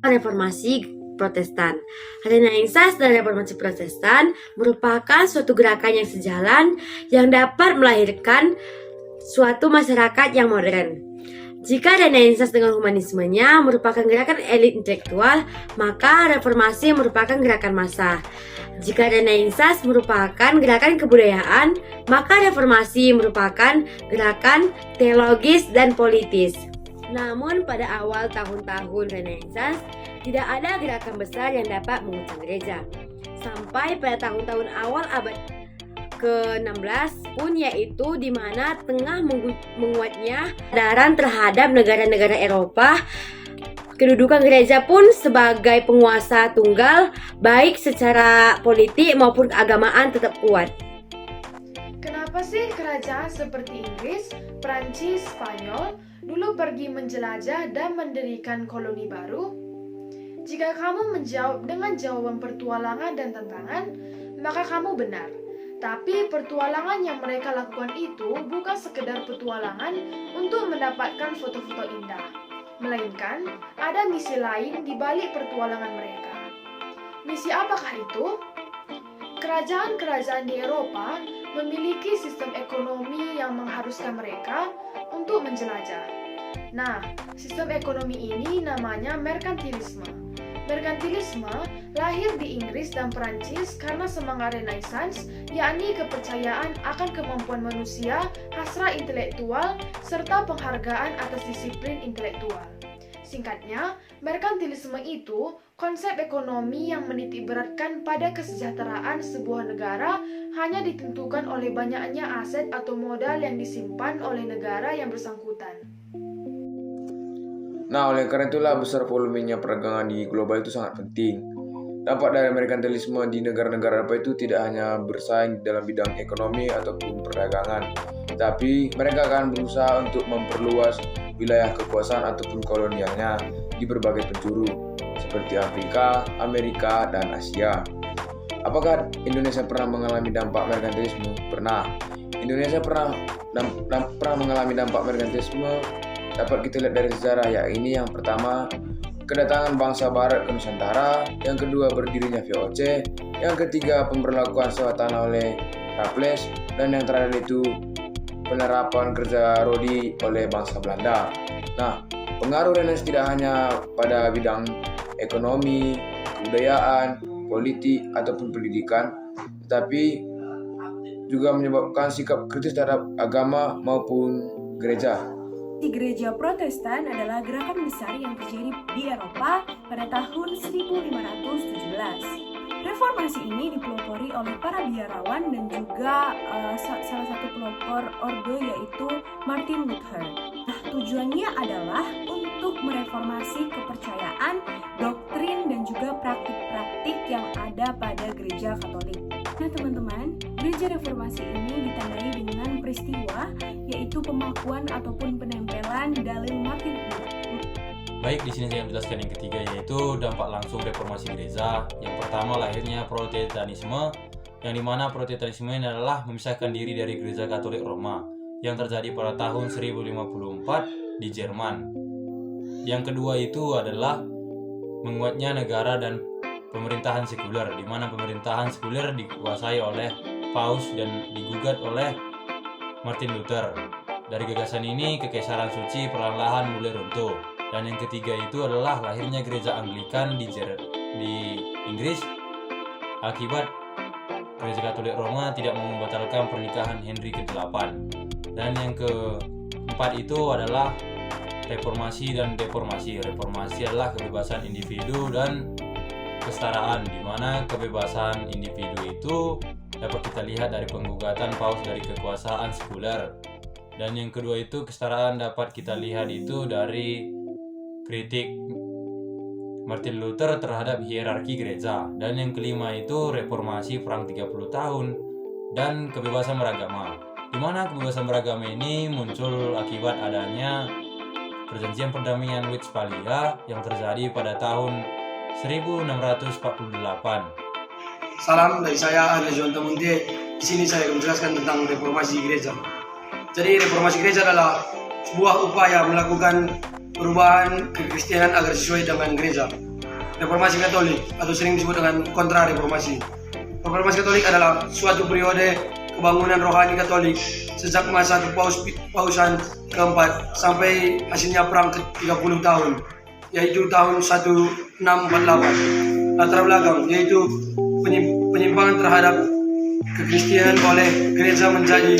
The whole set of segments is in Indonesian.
Reformasi Protestan. Renaissance dan Reformasi Protestan merupakan suatu gerakan yang sejalan yang dapat melahirkan suatu masyarakat yang modern. Jika Renaissance dengan humanismenya merupakan gerakan elit intelektual, maka Reformasi merupakan gerakan massa. Jika Renaissance merupakan gerakan kebudayaan, maka Reformasi merupakan gerakan teologis dan politis. Namun pada awal tahun-tahun Renaissance, tidak ada gerakan besar yang dapat mengguncang gereja. Sampai pada tahun-tahun awal abad ke-16 pun, yaitu di mana tengah menguatnya kesadaran terhadap negara-negara Eropa, kedudukan gereja pun sebagai penguasa tunggal, baik secara politik maupun keagamaan tetap kuat. Kenapa sih kerajaan seperti Inggris, Prancis, Spanyol dulu pergi menjelajah dan mendirikan koloni baru? Jika kamu menjawab dengan jawaban petualangan dan tantangan, maka kamu benar. Tapi petualangan yang mereka lakukan itu bukan sekedar petualangan untuk mendapatkan foto-foto indah, melainkan ada misi lain di balik petualangan mereka. Misi apakah itu? Kerajaan-kerajaan di Eropa memiliki sistem ekonomi yang mengharuskan mereka untuk menjelajah. Nah, sistem ekonomi ini namanya merkantilisme. Merkantilisme lahir di Inggris dan Perancis karena semangat Renaissance, yakni kepercayaan akan kemampuan manusia, hasrat intelektual, serta penghargaan atas disiplin intelektual. Singkatnya, merkantilisme itu konsep ekonomi yang menitikberatkan pada kesejahteraan sebuah negara hanya ditentukan oleh banyaknya aset atau modal yang disimpan oleh negara yang bersangkutan. Nah, oleh karena itulah besar volumenya perdagangan di global itu sangat penting. Dampak dari merkantilisme di negara-negara Eropa itu tidak hanya bersaing dalam bidang ekonomi ataupun perdagangan, tapi mereka akan berusaha untuk memperluas wilayah kekuasaan ataupun kolonialnya di berbagai penjuru, seperti Afrika, Amerika, dan Asia. Apakah Indonesia pernah mengalami dampak merkantilisme? Pernah. Indonesia pernah mengalami dampak merkantilisme. Dapat kita lihat dari sejarah, yakni yang pertama, kedatangan bangsa barat ke Nusantara, yang kedua berdirinya VOC, yang ketiga pemberlakuan sewa tanah oleh Raffles, dan yang terakhir itu penerapan kerja rodi oleh bangsa Belanda. Nah, pengaruh Renaissance tidak hanya pada bidang ekonomi, kebudayaan, politik, ataupun pendidikan, tetapi juga menyebabkan sikap kritis terhadap agama maupun gereja. Gereja Protestan adalah gerakan besar yang terjadi di Eropa pada tahun 1517. Reformasi ini dipelopori oleh para biarawan dan juga salah satu pelopor ordo, yaitu Martin Luther. Nah, tujuannya adalah untuk mereformasi kepercayaan, doktrin, dan juga praktik-praktik yang ada pada gereja Katolik. Nah teman-teman, gereja reformasi ini ditandai dengan peristiwa, yaitu pemakuan ataupun penempelan dalil Martin Luther. Baik, di sini saya menjelaskan yang ketiga, yaitu dampak langsung reformasi gereja. Yang pertama, lahirnya Protestanisme, yang dimana Protestantisme ini adalah memisahkan diri dari gereja Katolik Roma, yang terjadi pada tahun 1054 di Jerman. Yang kedua itu adalah menguatnya negara dan pemerintahan sekuler, di mana pemerintahan sekuler dikuasai oleh Paus dan digugat oleh Martin Luther. Dari gagasan ini, kekaisaran suci perlahan-lahan mulai runtuh. Dan yang ketiga itu adalah lahirnya gereja Anglikan di Inggris akibat gereja Katolik Roma tidak mau membatalkan pernikahan Henry ke-8. Dan yang keempat itu adalah reformasi dan deformasi. Reformasi adalah kebebasan individu dan kesetaraan, di mana kebebasan individu itu dapat kita lihat dari penggugatan Paus dari kekuasaan sekuler. Dan yang kedua itu kesetaraan dapat kita lihat itu dari kritik Martin Luther terhadap hierarki gereja. Dan yang kelima itu reformasi perang 30 tahun dan kebebasan beragama, di mana kebebasan beragama ini muncul akibat adanya perjanjian perdamaian Westphalia yang terjadi pada tahun 1648. Salam dari saya Andre John Tamunte. Di sini saya akan menjelaskan tentang reformasi gereja. Jadi reformasi gereja adalah sebuah upaya melakukan perubahan kekristenan agar sesuai dengan gereja. reformasi Katolik atau sering disebut dengan kontra reformasi. Reformasi Katolik adalah suatu periode kebangunan rohani Katolik sejak masa kepausan keempat sampai hasilnya perang ke-30 tahun, yaitu tahun 1648. Latar belakang yaitu penyimpangan terhadap kekristenan oleh gereja menjadi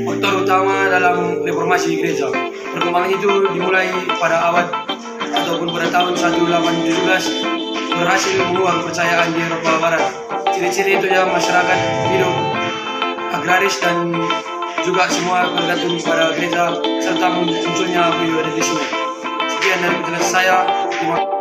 faktor utama dalam reformasi gereja. Perkembangan itu dimulai pada abad ataupun pada tahun 1817 berhasil menguak kepercayaan di Eropa Barat. Ciri-ciri itu ya masyarakat hidup agraris dan juga semua bergantung pada gereja serta munculnya feudalisme. Sekian dari penjelasan saya. Terima kasih.